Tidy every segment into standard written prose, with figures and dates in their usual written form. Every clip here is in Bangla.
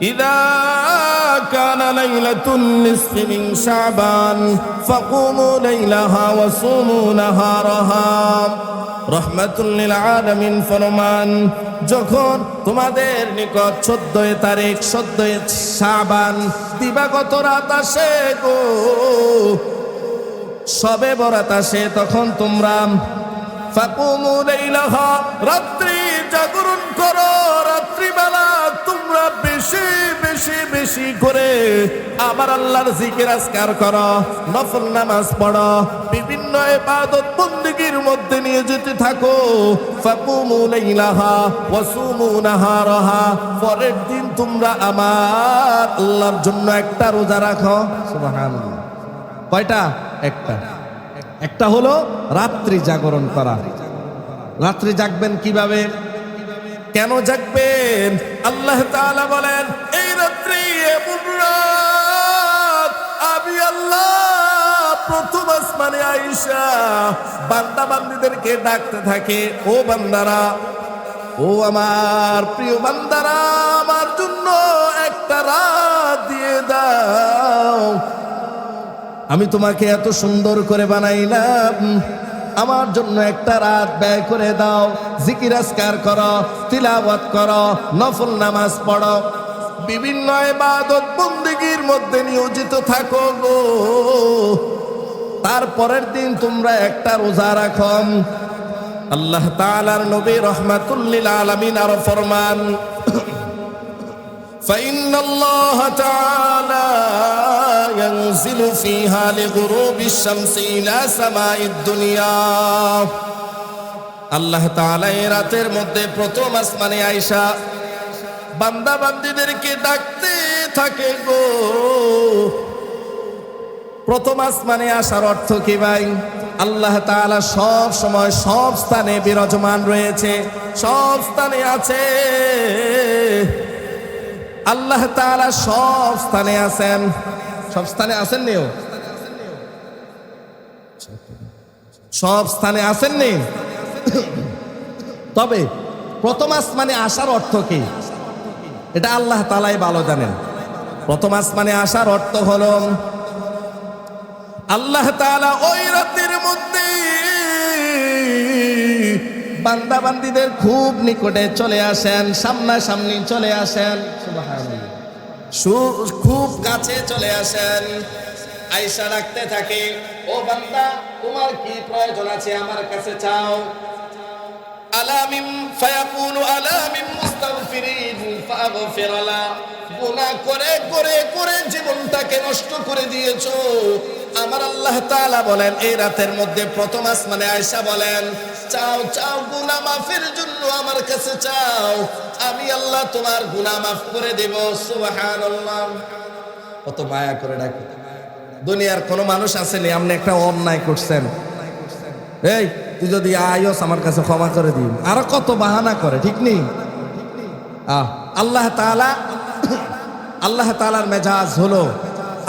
إذا كان ليلة النصف من شعبان فقوموا ليلها وصوموا نهارها রহমাতুল লিল আলামিন ফরমান, যখন তোমাদের নিকট 14 তারিখ 14 শাবান দিবাগত রাত আসে গো, শবে বরাত আসে, তখন তোমরা ফাকুমু লাইলাহা রাত্রি জাগরণ করো, রাত্রিবেলা তোমরা বেশি বেশি বেশি করে আমার আল্লাহর জিকির আজকার করো, নফল নামাজ পড়ো, বিভিন্ন ইবাদত বন্দেগীর মধ্যে নিয়োজিত থাকো। ফাকুমু লাইলাহা ওয়াসুমু নাহারাহা, পরের দিন তোমরা আমার আল্লাহর জন্য একটা রোজা রাখো। সুবহানাল্লাহ। কয়টা? একটা হলো রাত্রি জাগরণ করা। রাত্রি জাগবেন কিভাবে, কেন জাগবেন? আল্লাহ তাআলা বলেন, এই রাত্রি এমন রাত আমি আল্লাহ প্রথম আসমানে আইসা বান্দা বান্দীদেরকে ডাকতে থাকে, ও বান্দারা, ও আমার প্রিয় বান্দারা, আমার জন্য একটা রাত দিয়ে দাও। আমি তোমাকে এত সুন্দর করে বানাইলাম, আমার জন্য একটা রাত ব্যয় করে দাও। জিকির আজকার করো, তিলাওয়াত করো, নফল নামাজ পড়ো, বিভিন্ন ইবাদত বন্দেগীর মধ্যে নিয়োজিত থাকো গো। তারপরের দিন তোমরা একটা রোজা রাখো। আল্লাহ তাআলার নবী রহমাতুল লিল আলামিন আর ফরমান, فإن الله تعالى ينزل فيها لغروب الشمس إلى سماء الدنيا। আল্লাহ তাআলা এই রাতের মধ্যে প্রথম আসমানে আয়েশা বান্দা বান্দীদেরকে ডাকতে থাকে গো। প্রথম আসমানে আসার অর্থ কি ভাই? আল্লাহ তাআলা সব সময় সব স্থানে বিরাজমান রয়েছে, সব স্থানে আছে। আল্লাহ তাআলা সব স্থানে আছেন। সব স্থানে আছেন নিও, সব স্থানে আসেননি। তবে প্রথম আসমানে আসার অর্থ কি, এটা আল্লাহ তাআলাই ভালো জানেন। প্রথম আসমানে আসার অর্থ হলো আল্লাহ তাআলা ওই রাতের মধ্যে বান্দা বান্দীদের খুব নিকটে চলে আসেন, সামনাসামনি চলে আসেন, খুব কাছে চলে আসেন। আয়েশা ডাকতে থাকে, ও বান্দা, তোমার কি প্রয়োজন আছে আমার কাছে চাও। আলামিন ফায়াকুলু আলামিন মুস্তাগফিরিন ফাগফির লা, গুনাহ করে করে করে জীবনটাকে নষ্ট করে দিয়েছো। আমার আল্লাহ তাআলা বলেন, এই রাতের মধ্যে প্রথম আসমানে আয়েশা বলেন, চাও চাও গুনাহ মাফের জন্য আমার কাছে চাও, আমি আল্লাহ তোমার গুনাহ মাফ করে দেব। সুবহানাল্লাহ। কত মায়া করে ডাকে। দুনিয়ার কোন মানুষ আসেনি আপনি একটা অন্যায় করছেন, এই তুই যদি আয়স আমার কাছে ক্ষমা করে দিন, আরো কত বাহানা করে, ঠিক নেই? আল্লাহ তাআলা, আল্লাহ তাআলার মেজাজ হলো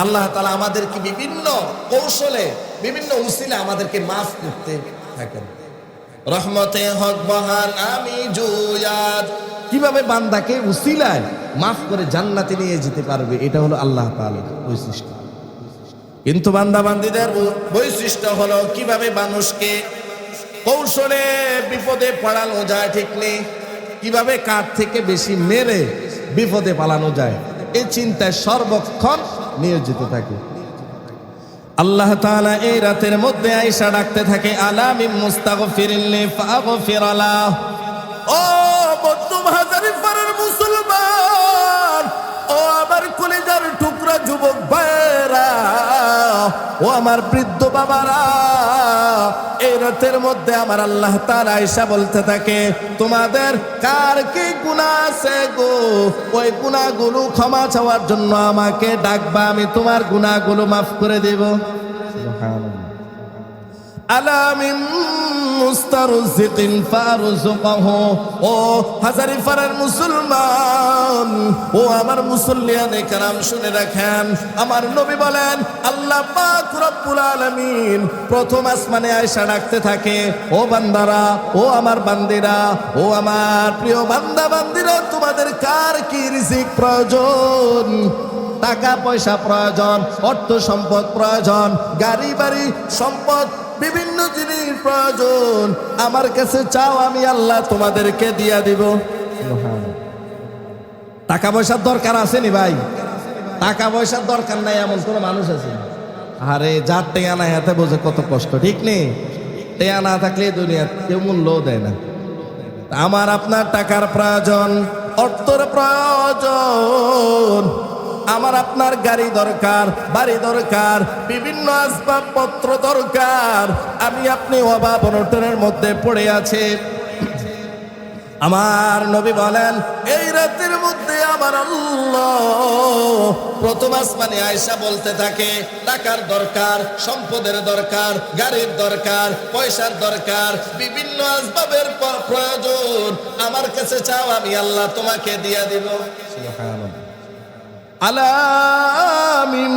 আল্লাহ তাআলা আমাদেরকে বিভিন্ন কৌশলে, বিভিন্ন উসিলা আমাদেরকে মাফ করতে থাকেন। রহমতে হক বহান আমি জুয়াদ, কিভাবে বান্দাকে উসিলায় মাফ করে জান্নাতে নিয়ে যেতে পারবে, এটা হলো আল্লাহ তাআলার বৈশিষ্ট্য। কিন্তু বান্দা বান্দীদের বৈশিষ্ট্য হলো কিভাবে মানুষকে কৌশলে বিপদে পালানো যায়, ঠিক নেই? কিভাবে কার থেকে বেশি মেরে বিপদে পালানো যায়, এই চিন্তায় সর্বক্ষণ নিয়োজিত থাকে। আল্লাহ তাআলা এই রাতের মধ্যে আয়েশা ডাকতে থাকে, আলামিন মুস্তাগফিরিন লি ফাগফির লা। ও মধ্যম হাজারীপাড়ার মুসলমান, ও আমার কলিজার টুকরা যুবক ভাইরা, ও আমার বৃদ্ধ বাবারা, এই রাতের মধ্যে আমার আল্লাহ তাআলা আয়েশা বলতে থাকে, তোমাদের কার কি গুনাহ আছে গো, ওই গুনাহগুলো ক্ষমা চাওয়ার জন্য আমাকে ডাকবা, আমি তোমার গুনাহগুলো মাফ করে দেব। সুবহানাল্লাহ। আলা মিন মুস্তারজিকিন ফারযুকহু। ও হাজারিপাড়ার মুসলমান, ও আমার মুসল্লিয়ানে কেরাম শুনে রাখেন, আমার নবী বলেন আল্লাহ পাক রব্বুল আলামিন প্রথম আসমানে আয়েশা ডাকতে থাকে, ও বান্দারা, ও আমার বান্দিরা, ও আমার প্রিয় বান্দা বান্দিরা, তোমাদের কার কি রিজিক প্রয়োজন? টাকা পয়সা প্রয়োজন, অর্থ সম্পদ প্রয়োজন, গাড়ি বাড়ি সম্পদ, বিভিন্ন জিনিস প্রয়োজন, আমার কাছে চাও, আমি আল্লাহ তোমাদেরকে দিয়া দিব। টাকা পয়সার দরকার আছে নি ভাই? টাকা পয়সার দরকার নাই এমন কোন মানুষ আছে? আরে যার টেয়া নাই হাতে বোঝে কত কষ্ট, ঠিক নেই? টেয়া না থাকলে দুনিয়া কেউ মূল্য দেয় না। আমার আপনার টাকার প্রয়োজন, অর্থের প্রয়োজন, আমার আপনার গাড়ি দরকার, বাড়ি দরকার, বিভিন্ন আসবাবপত্র দরকার। আমি আপনি অভাব অনটনের মধ্যে পড়ে আছে। আমার নবী বলেন এই রাতের মধ্যে আমার আল্লাহ প্রথম আসমানে আয়েশা বলতে থাকে, টাকার দরকার, সম্পদের দরকার, গাড়ির দরকার, পয়সার দরকার, বিভিন্ন আসবাবের প্রয়োজন, আমার কাছে চাও, আমি আল্লাহ তোমাকে দিয়া দিব। সুবহানাল্লাহ। আলা মিন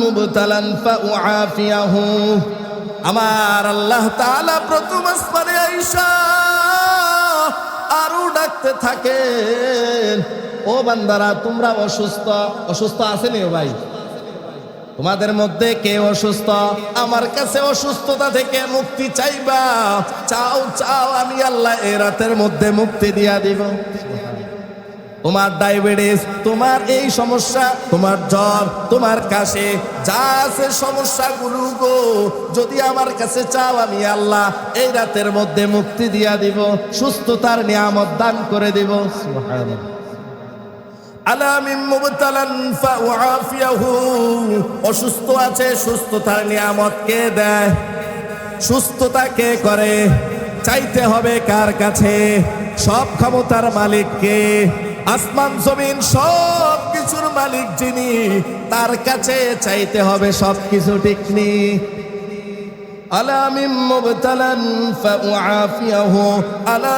মুবতালান ফাউআফিয়াহু। আমার আল্লাহ তাআলা প্রথম আসমানে আয়েশা আরো ডাকতে থাকেন, ও বান্দারা, তোমরা অসুস্থ, অসুস্থ আছেনি ভাই? তোমাদের মধ্যে কে অসুস্থ? আমার কাছে অসুস্থতা থেকে মুক্তি চাইবা, চাও চাও, আমি আল্লাহ এই রাতের মধ্যে মুক্তি দিয়া দিব। তোমার ডায়াবেটিস, তোমার এই সমস্যা, তোমার জ্বর, তোমার কাশি, যা আছে সমস্যাগুলো গো, যদি আমার কাছে চাও, আমি আল্লাহ এই রাতের মধ্যে মুক্তি দিয়া দিব, সুস্থতার নিয়ামত দান করে দিব। সুবহানাল্লাহ। আলা মিন মুবতালান ফাউআফিয়াহু। অসুস্থ আছে, সুস্থতার নিয়ামত কে দেয়? সুস্থতা কে করে? চাইতে হবে কার কাছে? সব ক্ষমতার মালিক কে? আসমান জমিন সব কিছুর মালিক যিনি, তার কাছে চাইতে হবে সব কিছু, ঠিক নি? আলা মিন মুবতালান ফাউআফিয়াহু আলা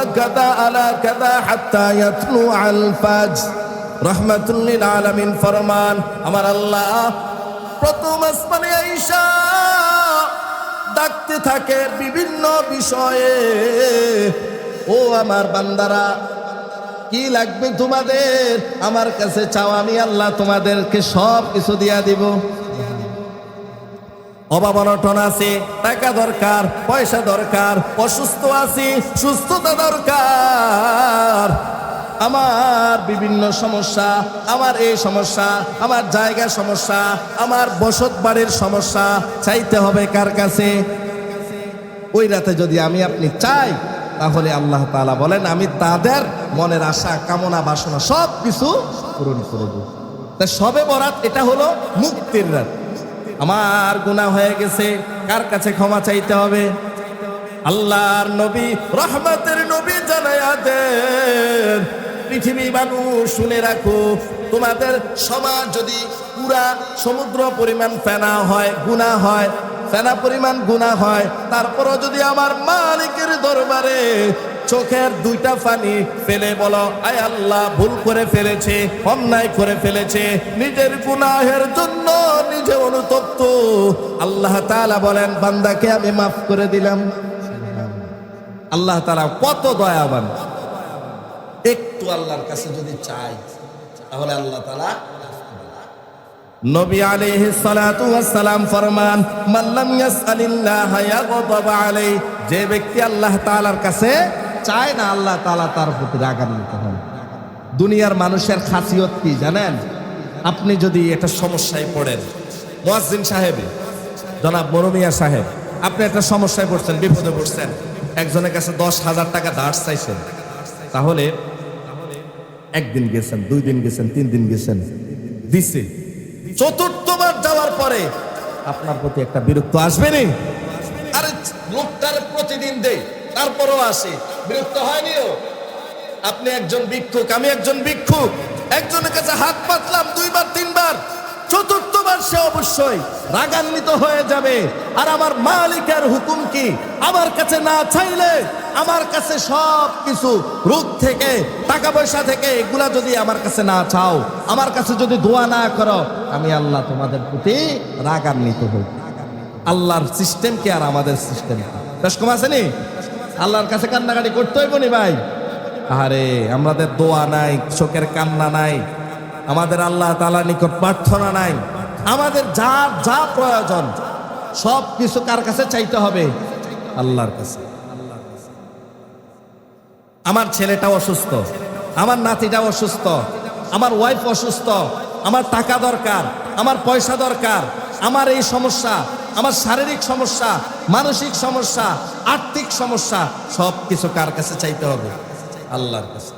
কাদা হাত্তা ইয়াতলু আল ফাজর। রাহমাতুল লিল আলামিন ফরমান, আমার আল্লাহ প্রথম আসমানে আয়েশা ডাকতে থাকে বিভিন্ন বিষয়ে, ও আমার বান্দারা, কি লাগবে তোমাদের? আমার কাছে চাও, আমি আল্লাহ তোমাদেরকে সব কিছু দিয়া দিব। অভাব অনটন আছে, টাকা দরকার, পয়সা দরকার, অসুস্থ আছি, সুস্থতা দরকার, আমার বিভিন্ন সমস্যা, আমার এই সমস্যা, আমার জায়গার সমস্যা, আমার বসত বাড়ির সমস্যা, চাইতে হবে কার কাছে? ওই রাতে যদি আমি আপনি চাই, তাহলে আল্লাহ তাআলা বলেন আমি তাদের মনের আশা, কামনা, বাসনা সব কিছু পূরণ করে দেব। তা শবে বরাত এটা হলো মুক্তির রাত। আমার গুনাহ হয়ে গেছে, কার কাছে ক্ষমা চাইতে হবে? আল্লাহর নবী, রহমতের নবী জানায়া দেন, পৃথিবী মানুষ শুনে রাখো, তোমাদের সমাজ যদি পুরা সমুদ্র পরিমাণ ফেনা হয়, গুনাহ হয়, ফেনা পরিমাণ গুনাহ হয়, তারপরও যদি আমার মালিকের দরবারে চোখের দুইটা পানি ফেলে বলো, আয় আল্লাহ ভুল করে ফেলেছে, অন্যায় করে ফেলেছে, নিজের গুনাহের জন্য নিজে অনুতপ্ত, আল্লাহ তাআলা বলেন বান্দাকে আমি মাফ করে দিলাম। আল্লাহ তাআলা কত দয়াবান। একটু আল্লাহর কাছে যদি চাই, তাহলে আল্লাহ তাআলা। নবী আলাইহিস সালাতু ওয়াস সালাম ফরমান, মান লাম ইয়াসআলিল্লাহ ইয়াগদাব আলাইহি। যে ব্যক্তি আল্লাহ তাআলার কাছে চায় না, আল্লাহ তাআলা তার প্রতি রাগান্বিত হন। দুনিয়ার মানুষের খাসিয়ত কি জানেন? আপনি যদি একটা সমস্যায় পড়েন, মুয়াজ্জিন সাহেব, জনাব মরমিয়া সাহেব, আপনি একটা সমস্যায় পড়ছেন, বিপদে পড়ছেন, একজনের কাছে 10,000 টাকা ধার চাইছেন, তাহলে একদিন গেছেন, 2 দিন গেছেন, 3 দিন গেছেন, দিছে, চতুর্থবার যাওয়ার পরে আপনার প্রতি একটা বিরক্ত আসবে না? আরে লোকটার প্রতিদিন দেই, তারপরও আসে, বিরক্ত হয়নি? আপনি একজন ভিক্ষুক, আমি একজন ভিক্ষুক, একজনের কাছে হাত পাতলাম 2 বার 3 বার, চতুর্থবার আবার সে অবশ্যই রাগান্বিত হয়ে যাবে। আর আমার মালিকের হুকুম কি, আমার কাছে না চাইলে, আমার কাছে সব কিছু রোগ থেকে টাকা পয়সা থেকে এগুলা যদি আমার কাছে না চাও, আমার কাছে যদি দোয়া না করো, আমি আল্লাহ তোমাদের প্রতি রাগান্বিত হই। আল্লাহর সিস্টেম কি আর আমাদের সিস্টেম বেশ কম আছে নি? আল্লাহর কাছে কান্নাকাটি করতে হইব নি ভাই? আরে আমাদের দোয়া নাই, চোখের কান্না নাই, আমাদের আল্লাহ তাআলার নিকট প্রার্থনা নাই, আমাদের যা যা প্রয়োজন সব কিছু কার কাছে চাইতে হবে? আল্লাহর কাছে। আমার ছেলেটা অসুস্থ, আমার নাতিটা অসুস্থ, আমার ওয়াইফ অসুস্থ, আমার টাকা দরকার, আমার পয়সা দরকার, আমার এই সমস্যা, আমার শারীরিক সমস্যা, মানসিক সমস্যা, আর্থিক সমস্যা, সব কিছু কার কাছে চাইতে হবে? আল্লাহর কাছে।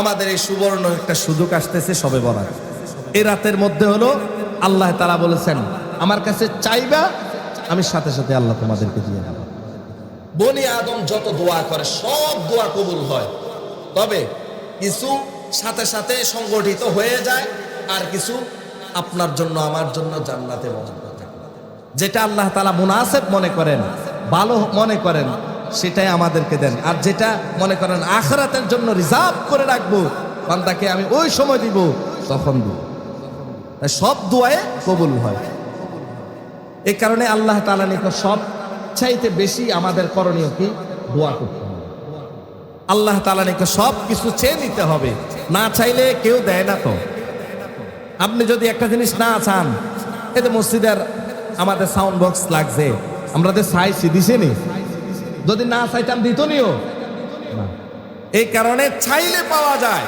আমাদের এই সুবর্ণ একটা সুযোগ আসতেছে শবে বরাত। এই রাতের মধ্যে হলো আল্লাহ তাআলা বলেছেন আমার কাছে চাইবা, আমি সাথে সাথে আল্লাহ তোমাদেরকে দিয়ে দেব। বনি আদম যত দোয়া করে সব দোয়া কবুল হয়, তবে কিছু সাথে সাথে সংগঠিত হয়ে যায়, আর কিছু আপনার জন্য আমার জন্য জান্নাতে মনোনীত। যেটা আল্লাহ তাআলা মুনাসিব মনে করেন, ভালো মনে করেন, সেটাই আমাদেরকে দেন। আর যেটা মনে করেন আখিরাতের জন্য রিজার্ভ করে রাখবো, বান্দাকে আমি ওই সময় দিব, তখন দিব। তাই সব দোয়ায়ে কবুল হয়। এই কারণে আল্লাহ তাআলা নিকট সব চাইতে বেশি আমাদের করণীয় কি? দোয়া করতে হবে। আল্লাহ তাআলা নিকট সব কিছু চেয়ে নিতে হবে, না চাইলে কেউ দেয় না। তো আপনি যদি একটা জিনিস না চান, এতে মসজিদের আমাদের সাউন্ড বক্স লাগছে, আমরা তো চাইছি, দিছে নি? যদি না চাইতাম দিত নিও না। এই কারণে চাইলে পাওয়া যায়,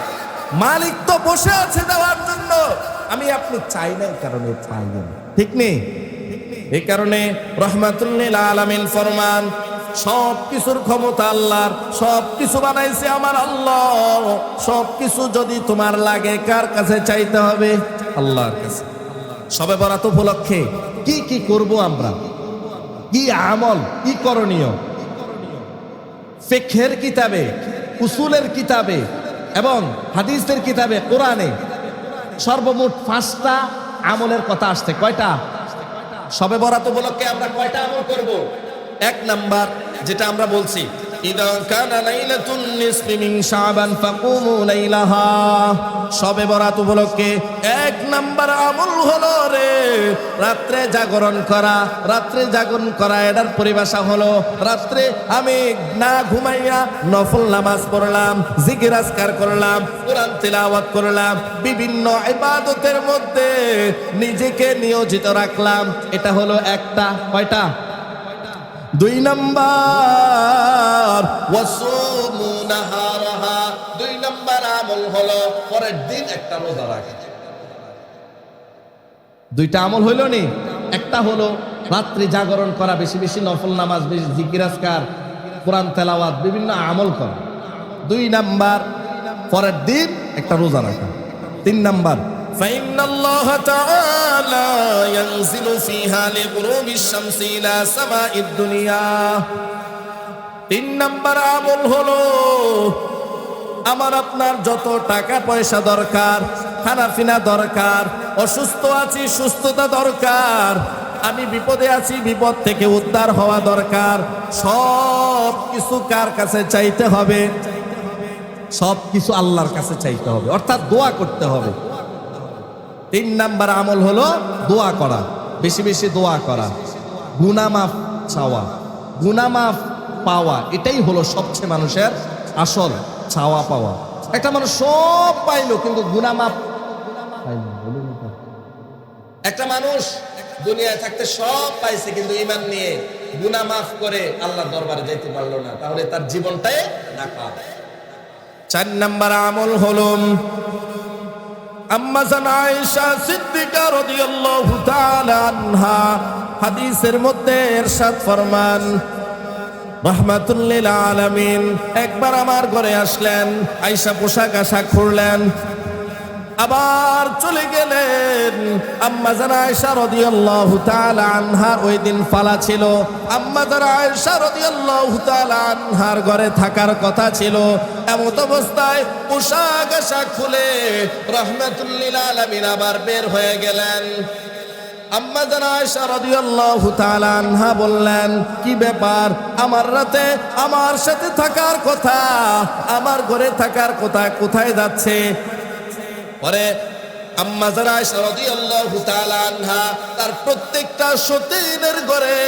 মালিক তো বসে আছে দেওয়ার জন্য, আমি আপনি চাই না, এই কারণে চাই না, ঠিক নেই? এই কারণে রাহমাতুল লিল আলামিন ফরমান সব কিছুর ক্ষমতা আল্লাহর, সব কিছু বানাইছে আমার আল্লাহ। সব কিছু যদি তোমার লাগে কার কাছে চাইতে হবে? আল্লাহর কাছে। শবে বরাত উপলক্ষে কি কি করব আমরা, কি আমল, কি করণীয়? ফিকহের কিতাবে, উসুলের কিতাবে এবং হাদিসের কিতাবে, কোরআনে সর্বমোট 5টা আমলের কথা আসছে। কয়টা? শবে বরাত উপলক্ষে আমরা কয়টা আমল করব? 1 নাম্বার যেটা আমরা বলছি, ইদা কানা লাইলাতুন নিসফি মিন শাবান ফাকুমু লাইলাহা। শবে বরাত উপলক্ষে 1 নাম্বার আমল হলো রে রাত্রে জাগরণ করা। রাত্রে জাগরণ করা এটার পরিভাষা হলো, রাত্রে আমি না ঘুমাইয়া নফল নামাজ পড়লাম, জিকির আজকার করলাম, কোরআন তিলাওয়াত করলাম, বিভিন্ন ইবাদতের মধ্যে নিজেকে নিয়োজিত রাখলাম। এটা হলো একটা। কয়টা? 2 নাম্বার ওয়াসুমু নাহারাহা। 2 নাম্বার আমল হলো পরের দিন একটা রোজা রাখা। 2টা আমল হইল নি? একটা হলো রাত্রি জাগরণ করা, বেশি বেশি নফল নামাজ, বেশি জিকির আজকার, কোরআন তেলাওয়াত, বিভিন্ন আমল করা। 2 নাম্বার পরের দিন একটা রোজা রাখা। 3 নাম্বার فإن الله تعالى ينزل فيها لغروب الشمس إلى سماء الدنيا। 3 নাম্বার আমল হলো আমার আপনার যত টাকা পয়সা দরকার, খানাপিনা দরকার, অসুস্থ আছি সুস্থতা দরকার, আমি বিপদে আছি বিপদ থেকে উদ্ধার হওয়া দরকার, সব কিছু কার কাছে চাইতে হবে? সব কিছু আল্লাহর কাছে চাইতে হবে, অর্থাৎ দোয়া করতে হবে। 3 নাম্বার আমল হলো দোয়া করা, বেশি বেশি দোয়া করা, গুনাহ মাফ চাওয়া, গুনাহ মাফ পাওয়া। এটাই হলো সবচেয়ে মানুষের আসল চাওয়া পাওয়া। একটা মানুষ সব পাইলো কিন্তু গুনাহ মাফ পাইলো। একটা মানুষ দুনিয়ায় থাকতে সব পাইছে কিন্তু ঈমান নিয়ে গুনাহ মাফ করে আল্লাহর দরবারে যাইতে পারলো না, তাহলে তার জীবনটাই নাকাম। 4 নাম্বার আমল হলো আম্মা জান আয়েশা সিদ্দিকা রাদিয়াল্লাহু তাআলা আনহা হাদিসের মধ্যে ইরশাদ ফরমান, রাহমাতুল লিল আলামিন একবার আমার ঘরে আসলেন, আয়েশা পোশাক আশাক খুললেন, আবার চলে গেলেন। আম্মা জান আয়েশা রাদিয়াল্লাহু তাআলা আনহার ওই দিন ফালা ছিল। আম্মা জান আয়েশা রাদিয়াল্লাহু তাআলা আনহার ঘরে থাকার কথা ছিল। এমত অবস্থায় পোশাক আশাক খুলে রাহমাতুল লিল আলামিন আবার বের হয়ে গেলেন। আম্মা জান আয়েশা রাদিয়াল্লাহু তাআলা আনহা বললেন, কি ব্যাপার, আমার রাতে আমার সাথে থাকার কথা, আমার ঘরে থাকার কথা, কোথায় যাচ্ছে? পরে আম্মা জান আয়েশা রাদিয়াল্লাহু তাআলা আনহা তার প্রত্যেকটা সতীনের ঘরে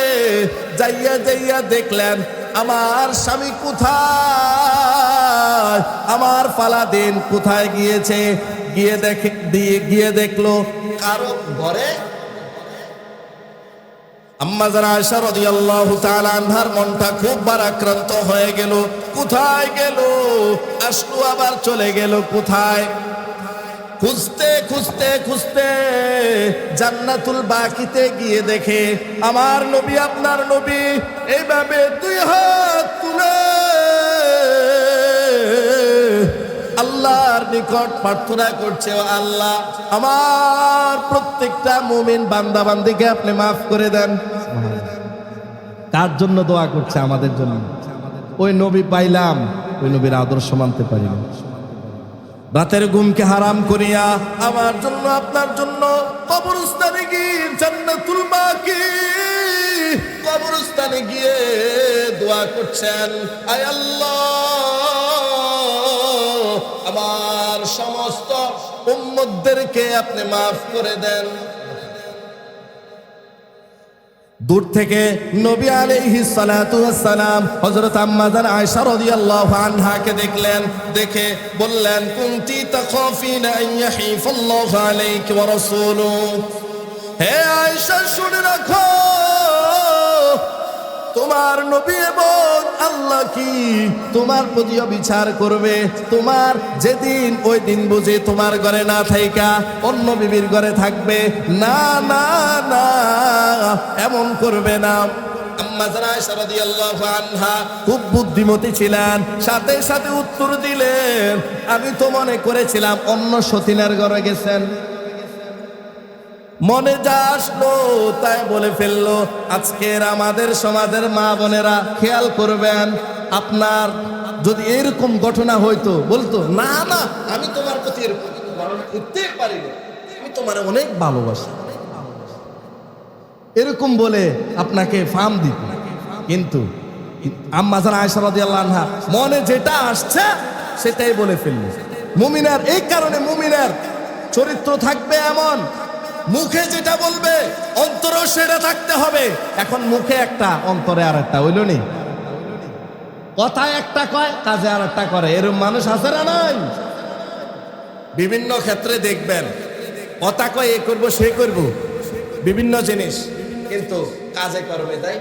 যাইয়া যাইয়া দেখলেন আমার স্বামী কোথায়, আমার ফালাদিন কোথায় গিয়েছে। গিয়ে দেখলো কারো ঘরে। আম্মা জান আয়েশা রাদিয়াল্লাহু তাআলা আনহার মনটা খুব ভারাক্রান্ত হয়ে গেল। কোথায় গেল? আসলো আবার চলে গেল কোথায়? খুঁজতে খুঁজতে খুঁজতে জান্নাতুল বাকিতে গিয়ে দেখে আমার নবী, আপনার নবী এইভাবে দুই হাত তুলে আল্লাহর নিকট প্রার্থনা করছে, ও আল্লাহ, আমার প্রত্যেকটা মুমিন বান্দা বান্দিকে আপনি মাফ করে দেন। কার জন্য দোয়া করছে? আমাদের জন্য। ওই নবী পাইলাম, ওই নবীর আদর্শ মানতে পারি না। রাতের ঘুমকে হারাম করিয়া আমার জন্য, আপনার জন্য কবরস্থানে গিয়ে জান্নাতুল বাকি কবরস্থানে গিয়ে দোয়া করছেন, আয় আল্লাহ, আমার সমস্ত উম্মতদেরকে আপনি মাফ করে দেন। দূর থেকে নবী আলাইহিস সালাতু ওয়াস সালাম হযরত আম্মা জান আয়েশা রাদিয়াল্লাহু আনহাকে দেখলেন, দেখে বললেন, কুনতি তাখাফিনা আন ইয়াহিফাল্লাহু আলাইকি ওয়া রাসূলুহু। হে আয়েশা, শুনে রাখো, তোমার নবী এবং আল্লাহ কি তোমার প্রতি বিচার করবে। তোমার যেদিন, ওই দিন বুঝে তোমার ঘরে না থাইকা অন্য বিবির ঘরে থাকবে। না না না, এমন করবে না। আম্মা জান আয়েশা রাদিয়াল্লাহু আনহা খুব বুদ্ধিমতী ছিলেন, সাথে সাথে উত্তর দিলেন, আমি তো মনে করেছিলাম অন্য সতীনের ঘরে গেছেন। মনে যা আসলো তাই বলে ফেললো। আজকের আমাদের সমাজের মা বোনেরা খেয়াল করবেন, আপনার যদি এরকম ঘটনা হইতো, বলতো, না না, আমি তোমার প্রতি এরকম করতে পারি না, আমি তোমার অনেক ভালোবাসি, এরকম বলে আপনাকে ফার্ম দিত। কিন্তু আম্মা জান আয়েশা রাদিয়াল্লাহু আনহা মনে যেটা আসছে সেটাই বলে ফেললেন। মুমিনার এই কারণে মুমিনার চরিত্র থাকবে এমন, মুখে যেটা বলবে অন্তরেও সেটা থাকতে হবে। এখন মুখে একটা, অন্তরে আর একটা, হইল নি? কথায় একটা কয়, কাজে আর একটা করে, এরকম মানুষ আছে না নাই? বিভিন্ন ক্ষেত্রে দেখবেন কথা কয় এ করবো সে করবো বিভিন্ন জিনিস, কিন্তু কাজে করবে তাই।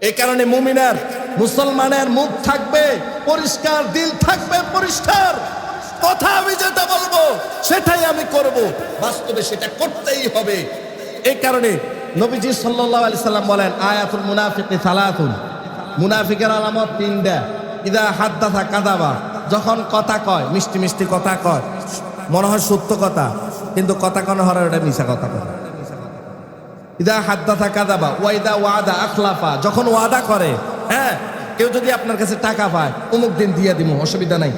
এই কারণে মুমিনার, মুসলমানের মুখ থাকবে পরিষ্কার, দিল থাকবে পরিষ্কার। কথা আমি যেটা বলবো সেটাই আমি করব, বাস্তবে সেটা করতেই হবে। এই কারণে নবীজি সাল্লাল্লাহু আলাইহি সাল্লাম বলেন, আয়াতুল মুনাফিকি সালাতুন, মুনাফিকের আলামত তিনটা। ইদা হাদ্দাসা কাযাবা, যখন কথা কয়, মিষ্টি মিষ্টি কথা কয়, মনে হয় সত্য কথা, কিন্তু কথা কোন হরে ওটা মিছা কথা কয়। ইদা হাদ্দাসা কাযাবা ওয়া ইদা ওয়াদা আখলাফা, যখন ওয়াদা করে, হ্যাঁ, কেউ যদি আপনার কাছে টাকা পায়, অমুক দিন দিয়ে দিব, অসুবিধা নাই,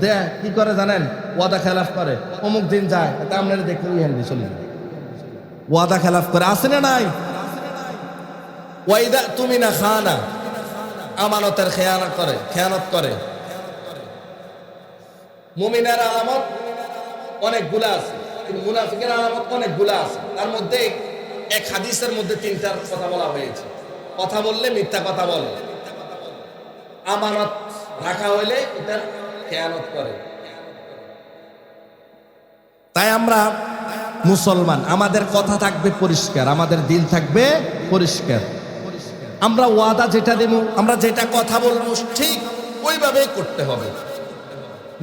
দেয়, কি করে জানেন? ওয়াদা খেলাফ করে, অমুক দিন যায়, তা আপনারা দেখলে ইহান্দি চলে যায়, ওয়াদা খেলাফ করে। আছে না নাই? ওয়াইদা তুমি না খানা, আমানতের খেয়ানত করে। মুমিনের আলামত অনেকগুলা আছে, কিন্তু মুনাফিকের আলামত অনেকগুলা আছে। তার মধ্যে এক হাদিসের মধ্যে তিনটার কথা বলা হয়েছে। কথা বললে মিথ্যা কথা বলে, আমানত রাখা হইলে এটা খেয়ানত করে। তাই আমরা মুসলমান, আমাদের কথা থাকবে পরিষ্কার, আমাদের দিল থাকবে পরিষ্কার। আমরা ওয়াদা যেটা দেব, আমরা যেটা কথা বলবো ঠিক ওইভাবে করতে হবে।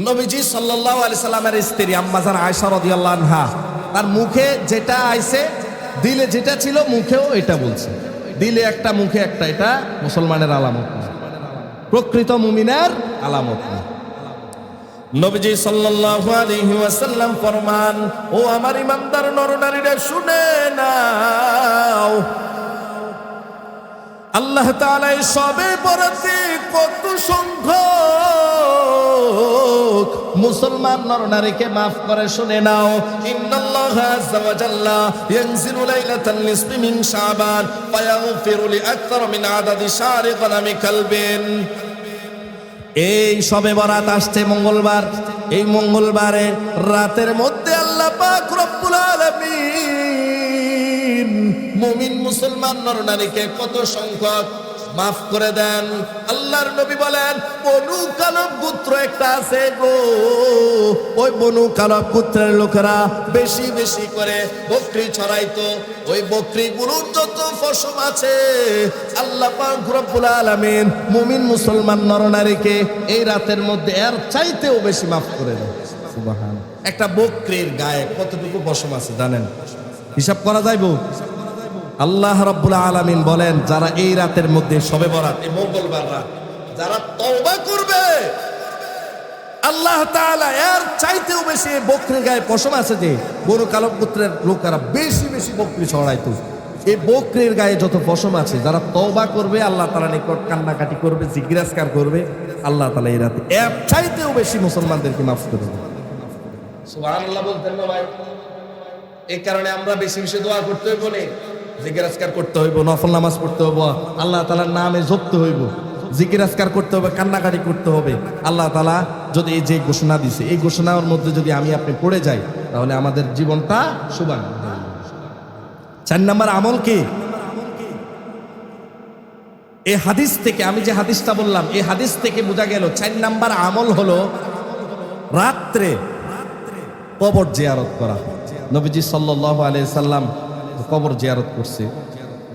নবীজি সাল্লাল্লাহু আলাইহি সাল্লামের স্ত্রী আম্মা জান আয়েশা রাদিয়াল্লাহু আনহা, তার মুখে যেটা আইছে, দিলে যেটা ছিল, মুখেও এটা বলছে। দিলে একটা, মুখে একটা, এটা মুসলমানের আলামত না, প্রকৃত মুমিনের আলামত না। নবীজি সাল্লাল্লাহু আলাইহি ওয়াসাল্লাম ফরমান, ও আমার ইমানদার নরনারীরা, শুনে নাও, আল্লাহ তাআলা সবে বরাতে কত সংখ্যক যুবক মুসলমান নরনারীকে মাফ করে শুনে নাও, ইন্নাল্লাহা আযজা ওয়া জাল্লা ইয়ানজিলু লাইলাতাল নিসফি মিন শাবান ফায়াগফিরু লিআকতার মিন আদাদি শারি গনামি কালবিন। এই শবে বরাত আসছে মঙ্গলবার, এই মঙ্গলবারে রাতের মধ্যে আল্লাহ পাক রব্বুল আলামিন মুমিন মুসলমান নরনারীকে কত সংখ্যক মাফ করে দেন। আল্লাহর নবী বলেন, বনু কালব গোত্র একটা আছে গো, ওই বনু কালব গোত্রের লোকেরা বেশি বেশি করে বকরি ছড়াইতো। ওই বকরিগুলোর যত পশম আছে আল্লাহ পাক রব্বুল আলামিন মুমিন মুসলমান নরনারীকে এই রাতের মধ্যে এর চাইতেও বেশি মাফ করে দেন। সুবহানাল্লাহ। একটা বকরির গায়ে কতটুকু পশম আছে জানেন? হিসাব করা যাইবো? আল্লাহ রাব্বুল আলামিন বলেন, যারা এই রাতের মধ্যে শবে বরাত, এই মঙ্গলবার রাত যারা তওবা করবে, আল্লাহ তাআলা এর চাইতেও বেশি বকরির গায়ে পশম আছে যে বনু কালব গোত্রের লোকেরা বেশি বেশি বকরি ছড়াইতো। এই বকরির গায়ে যত পশম আছে, যারা তওবা করবে আল্লাহ তাআলা নিকট কান্নাকাটি করবে, জিজ্ঞাসা করবে, আল্লাহ তাআলা এই রাতে এর চাইতেও বেশি মুসলমানদেরকে মাফ করে দেবে। সুবহানাল্লাহ বলতেন না ভাই? এই কারণে আমরা বেশি বেশি দোয়া করতে হইব, জিকির করতে হইব, নফল নামাজ পড়তে হইব, আল্লাহ তাআলার নামে জপতে হইব, জিকির আজকার করতে হবে, কান্নাকাটি করতে হবে। আল্লাহ তাআলা যদি এই যে ঘোষণা দিছে, এই ঘোষণার মধ্যে যদি আমি আপনি পড়ে যাই, তাহলে আমাদের জীবনটা সুবান। 4 নম্বর আমল কি? এই হাদিস থেকে, আমি যে হাদিসটা বললাম, এই হাদিস থেকে বোঝা গেল 4 নম্বর আমল হলো রাত্রে কবর জিয়ারত করা। নবীজি সাল্লাল্লাহু আলাইহি সাল্লাম কবর জিয়ারত করছে,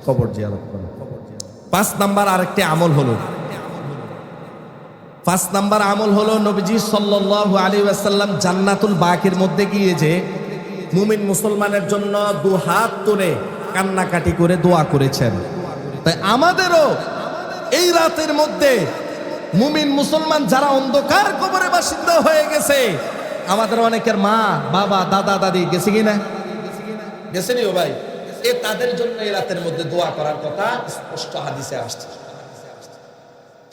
কবর জিয়ারত করা। 5 নাম্বার আরেকটি আমল হলো, 5 নাম্বার আমল হলো নবীজি সাল্লাল্লাহু আলাইহি ওয়াসাল্লাম জান্নাতুল বাকির মধ্যে গিয়ে যে মুমিন মুসলমানের জন্য 2 হাত তুলে কান্নাকাটি করে দোয়া করেছেন। তাই আমাদেরও এই রাতের মধ্যে মুমিন মুসলমান যারা অন্ধকার কবরে বাসিন্দা হয়ে গেছে, আমাদের অনেকের মা বাবা দাদা দাদি গেছে কিনা? গেছেনি ও ভাই? তাদের জন্য এই রাতের মধ্যে দোয়া করার কথা স্পষ্ট হাদিসে আসছে।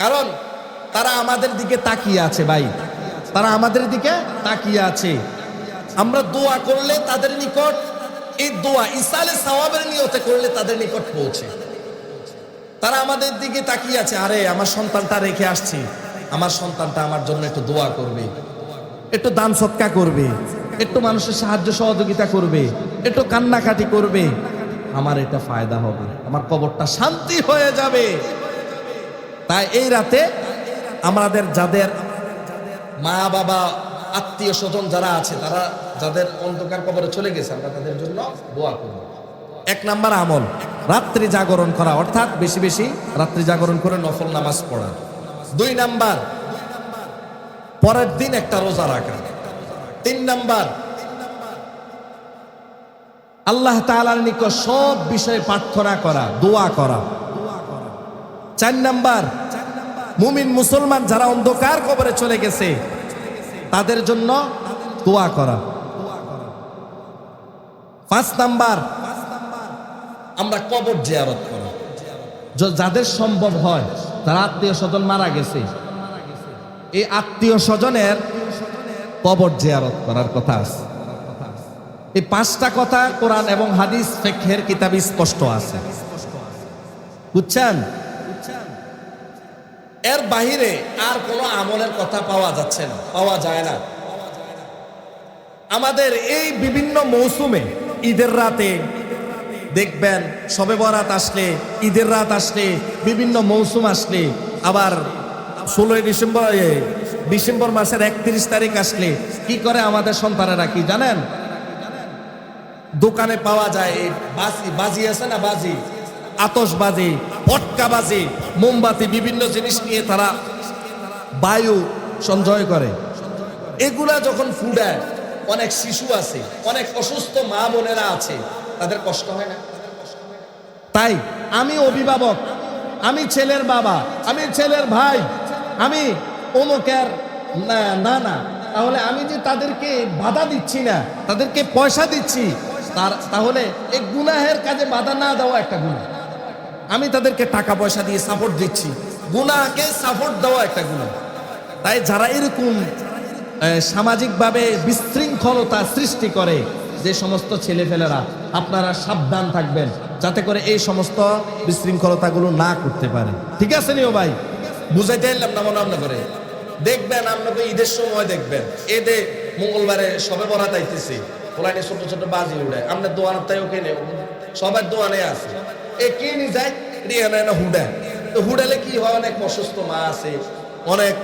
কারণ তারা আমাদের দিকে তাকিয়ে আছে ভাই, তারা আমাদের দিকে তাকিয়ে আছে। আমরা দোয়া করলে তাদের নিকট, এই দোয়া ইসালে সওয়াবের নিয়তে করলে তাদের নিকট পৌঁছে। তারা আমাদের দিকে তাকিয়ে আছে, আরে আমার সন্তানটা রেখে আসছি, আমার সন্তানটা আমার জন্য একটু দোয়া করবে, একটু দান সৎকা করবে, একটু মানুষের সাহায্য সহযোগিতা করবে, একটু কান্নাকাটি করবে, আমার এটা ফায়দা হবে, আমার কবরটা শান্তি হয়ে যাবে। তাই এই রাতে আমাদের যাদের মা বাবা আত্মীয় স্বজন যারা আছে, তারা যাদের অন্ধকার কবরে চলে গেছে, আমরা তাদের জন্য দোয়া করব। 1 নাম্বার আমল রাত্রি জাগরণ করা, অর্থাৎ বেশি বেশি রাত্রি জাগরণ করে নফল নামাজ পড়া। 2 নাম্বার পরের দিন একটা রোজা রাখা। 3 নাম্বার আল্লাহ তাআলার নিকট সব বিষয়ে প্রার্থনা করা, দোয়া করা। 4 নাম্বার মুমিন মুসলমান যারা অন্ধকার কবরে চলে গেছে তাদের জন্য দোয়া করা। 5 নাম্বার আমরা কবর জিয়ারত করা। যাদের সম্ভব হয়, যারা আত্মীয় স্বজন মারা গেছে, এই আত্মীয় স্বজনের কবর জিয়ারত করার কথা আছে। এই 5টা কথা কোরআন এবং হাদিস ফিকহের কিতাবে স্পষ্ট আছে, বুঝছেন? এর বাহিরে আর কোনো আমলের কথা পাওয়া যাচ্ছে না, পাওয়া যায় না। আমাদের এই বিভিন্ন মৌসুমে, ঈদের রাতে দেখবেন, শবে বরাত আসলে, ঈদের রাত আসলে, বিভিন্ন মৌসুম আসলে, আবার 16 ডিসেম্বর মাসের 31 তারিখ আসলে কি করে আমাদের সন্তানেরা, কি জানেন? দোকানে পাওয়া যায় এই বাজি আছে না, বাজি, আতশবাজি, পটকাবাজি, মোমবাতি, বিভিন্ন জিনিস নিয়ে তারা বায়ু সঞ্চয় করে। এগুলা যখন ফুটায়, অনেক শিশু আছে, অনেক অসুস্থ মা বোনেরা আছে, তাদের কষ্ট হয় না? তাই আমি অভিভাবক, আমি ছেলের বাবা, আমি ছেলের ভাই, আমি অমুকের না, তাহলে আমি যে তাদেরকে বাধা দিচ্ছি না, তাদেরকে পয়সা দিচ্ছি, তাহলে এই গুনাহের কাজে বাধা না দেওয়া একটা গুনাহ। আমি তাদেরকে টাকা পয়সা দিয়ে সাপোর্ট দিচ্ছি, গুনাহকে সাপোর্ট দেওয়া একটা গুনাহ। তাই যারা এরকম সামাজিকভাবে বিশৃঙ্খলতা সৃষ্টি করে, যে সমস্ত ছেলেপেলেরা, আপনারা সাবধান থাকবেন যাতে করে এই সমস্ত বিশৃঙ্খলতাগুলো না করতে পারে। ঠিক আছে নিও ভাই, বুঝাইতে এলাম না মনে আপনি করে দেখবেন, আপনাকে ঈদের সময় দেখবেন এদে মঙ্গলবারে সবে বরাত আইতেছি, ওলাইনে ছোট ছোট বাজি উড়ে, আপনার দোয়ান তাই ওকে নেই, সবার দোয়ানে আছে, এ কে নি যায় রিয়া নেয় না হুডা, তো হুডালে কি হয়, অনেক অসুস্থ মা আছে, অনেক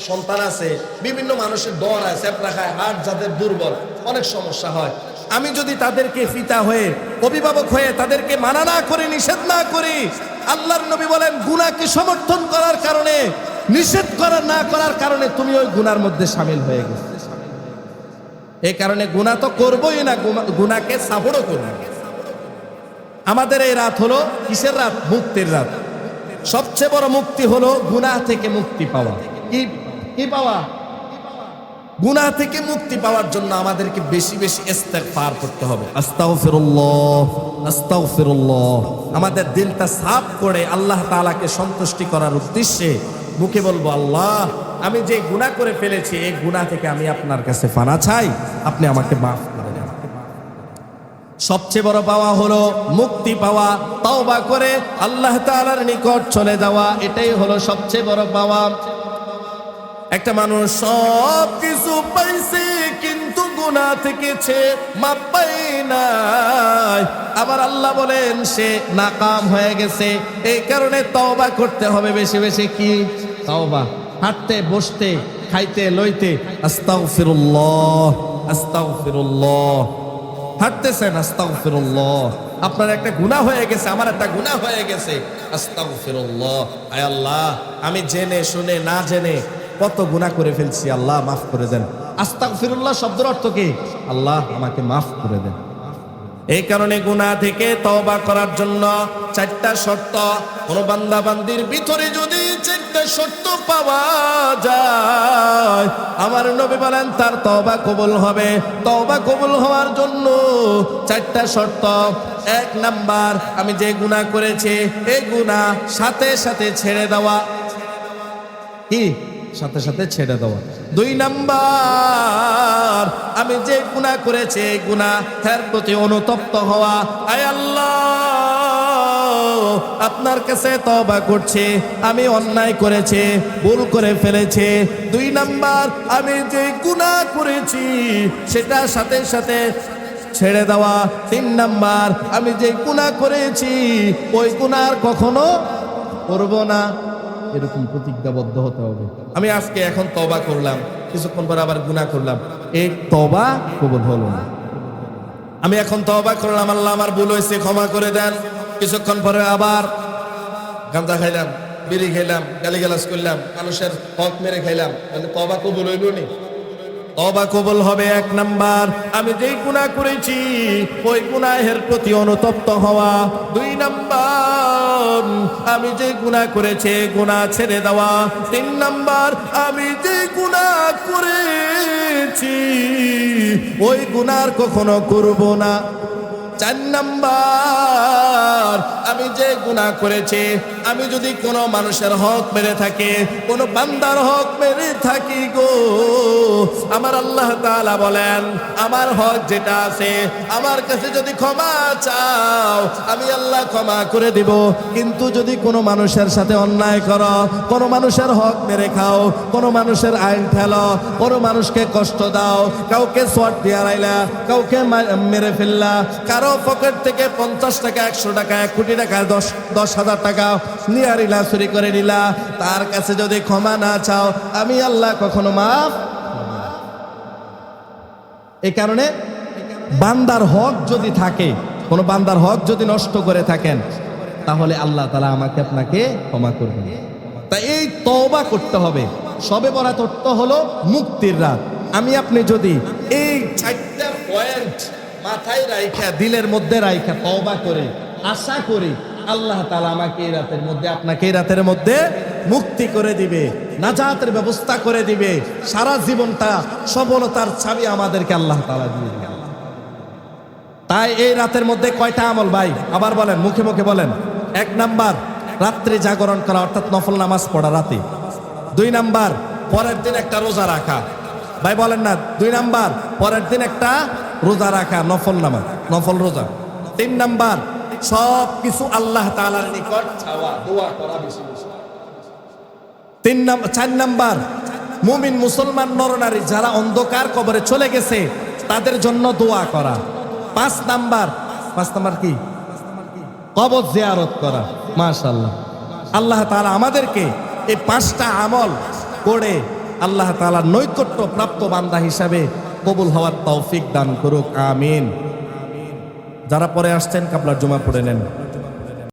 সন্তান আছে, বিভিন্ন মানুষের দর আছে, খায়, হাট যাদের দুর্বল, অনেক সমস্যা হয়। আমি যদি তাদেরকে পিতা হয়ে, অভিভাবক হয়ে তাদেরকে মানা না করে, নিষেধ না করি, আল্লাহর নবী বলেন গুনাহকে সমর্থন করার কারণে, নিষেধ না করার কারণে তুমি ওই গুনার মধ্যে শামিল হয়ে গেছো। এই কারণে গুনাহ তো করবোই না, গুনাহকে সাপোর্টও করব। আমাদের এই রাত হলো কিসের রাত? মুক্তির রাত। সবচেয়ে বড় মুক্তি হলো গুনাহ থেকে মুক্তি পাওয়া। কি পাওয়া? গুনাহ থেকে মুক্তি পাওয়ার জন্য আমাদেরকে বেশি বেশি ইস্তেগফার করতে হবে। আস্তাগফিরুল্লাহ, আস্তাগফিরুল্লাহ। আমাদের দিলটা সাফ করে আল্লাহ তাআলাকে সন্তুষ্টি করার উদ্দেশ্যে মুখে বলবো, আল্লাহ আমি যে গুনাহ করে ফেলেছি, এই গুনাহ থেকে আমি আপনার কাছে পানা চাই, আপনি আমাকে মাফ করে দেন। সবচেয়ে বড় পাওয়া হলো মুক্তি পাওয়া, তওবা করে আল্লাহ তাআলার নিকট চলে যাওয়া, এটাই হলো সবচেয়ে বড় পাওয়া। একটা মানুষ সব কিছু পাইছে কিন্তু গুনাহ থেকে মাপ পায় নাই, আবার আল্লাহ বলেন সে নাকাম হয়ে গেছে। এই কারণে তওবা করতে হবে বেশি বেশি। কি তওবা? হাঁটতে, বসতে, খাইতে, লইতে আস্তাগফিরুল্লাহ, আস্তাগফিরুল্লাহ। হাঁটতেছেন আস্তাগফিরুল্লাহ, আপনার একটা গুনাহ হয়ে গেছে, আমার একটা গুনাহ হয়ে গেছে, আস্তাগফিরুল্লাহ। আয় আল্লাহ, আমি জেনে শুনে না জেনে কত গুনাহ করে ফেলছি, আল্লাহ মাফ করে দেন। আস্তাগফিরুল্লাহ শব্দের অর্থ কি? আল্লাহ আমাকে মাফ করে দেন। এই কারণে গুনাহ থেকে তওবা করার জন্য চারটা শর্ত। কোন বান্দা বান্দির ভিতরে যদি চারটা শর্ত পাওয়া যায়, আমার নবী বলেন তার তওবা কবুল হবে। তওবা কবুল হওয়ার জন্য চারটা শর্ত। এক নাম্বার, আমি যে গুনাহ করেছি এই গুনাহ সাথে সাথে ছেড়ে দেওয়া। কি? সাথে সাথে ছেড়ে দেওয়া। দুই নাম্বার, আমি যে গুনাহ করেছি এই গুনাহের প্রতি অনুতপ্ত হওয়া। আয় আল্লাহ, আপনার কাছে তওবা করছি, আমি অন্যায় করেছি, ভুল করে ফেলেছি। দুই নাম্বার, আমি যে গুনাহ করেছি সেটা সাথে সাথে ছেড়ে দেওয়া। তিন নাম্বার, আমি যে গুনাহ করেছি ওই গুনাহ আর কখনো করব না, এরকম প্রতিজ্ঞাবদ্ধ হতে হবে। আমি আজকে এখন তওবা করলাম, কিছুক্ষণ পরে আবার গুনাহ করলাম, এই তওবা কবুল হলো না। আমি এখন তওবা করলাম, আল্লাহ আমার ভুল হয়েছে, ক্ষমা করে দেন। কিছুক্ষণ পরে আবার গাঁজা খাইলাম, বিড়ি খাইলাম, গালিগালাজ করলাম, মানুষের হক মেরে খাইলাম, মানে তওবা কবুল হইল নি? তওবা কবুল হবে এক নাম্বার, আমি যেই গুনাহ করেছি ওই গুনাহের প্রতি অনুতপ্ত হওয়া। দুই নাম্বার, আমি যে গুনাহ করেছি গুনাহ ছেড়ে দেওয়া। তিন নাম্বার, আমি যে গুনাহ করেছি ওই গুনাহ কখনো করব না। চার নাম্বার, আমি যে গুনাহ করেছি, আমি যদি কোনো মানুষের হক মেরে থাকি, কোনো বান্দার হক মেরে থাকি গো, আমার আল্লাহ তাআলা বলেন আমার হক যেটা আছে আমার কাছে যদি ক্ষমা চাও আমি আল্লাহ ক্ষমা করে দিব। কিন্তু যদি কোনো মানুষের সাথে অন্যায় করো, কোনো মানুষের হক মেরে খাও, কোনো মানুষের আইন ঠেলো, কোনো মানুষকে কষ্ট দাও, কাউকে শর্ট দিয়ে আড়াইলা, কাউকে মেরে ফেললা, কারো পকেট থেকে 50 টাকা, 100 টাকা, 1 কোটি টাকা, 10,000 টাকা নিয়ে নিলা, চুরি করে নিলা, তার কাছে যদি ক্ষমা না চাও আমি আল্লাহ কখনো মাফ। এই কারণে বান্দার হক যদি থাকে, কোন বান্দার হক যদি নষ্ট করে থাকেন, তাহলে আল্লাহ তাআলা আমাকে আপনাকে ক্ষমা করবেন। তাই এই তওবা করতে হবে। শবে বরাত অর্থ হলো মুক্তির রাত। আমি আপনি যদি এই 4টা পয়েন্ট মাথায় রাইখা, দিলের মধ্যে রাইখা তওবা করে আশা করি আল্লাহ তাআলা আমাকে এই রাতের মধ্যে, আপনাকে এই রাতের মধ্যে মুক্তি করে দিবে, নাজাতের ব্যবস্থা করে দিবে, সারা জীবনটা সফলতার চাবি আমাদেরকে আল্লাহ তাআলা দিয়ে দিবে। তাই এই রাতের মধ্যে কয়টা আমল ভাই? আবার বলেন, মুখে মুখে বলেন। এক নাম্বার, রাত্রে জাগরণ করা, অর্থাৎ নফল নামাজ পড়া রাতে। 2 নাম্বার পরের দিন একটা রোজা রাখা। ভাই বলেন না, 2 নাম্বার পরের দিন একটা রোজা রাখা, নফল নামাজ, নফল রোজা। 3 নাম্বার সব কিছু আল্লাহ তাআলার নিকট চাওয়া, দোয়া করা বেশি বেশি। 4 নাম্বার মুমিন মুসলমান নরনারী যারা অন্ধকার কবরে চলে গেছে তাদের জন্য দোয়া করা। 5 নাম্বার কি? কবর জিয়ারত করা। মাশাআল্লাহ, আল্লাহ তাআলা আমাদেরকে এই 5টা আমল করে আল্লাহ তাআলার নৈকট্য প্রাপ্ত বান্দা হিসাবে কবুল হওয়ার তৌফিক দান করুক, আমিন। যারা পরে আসছেন কাবলার জুমা পড়ে নেন।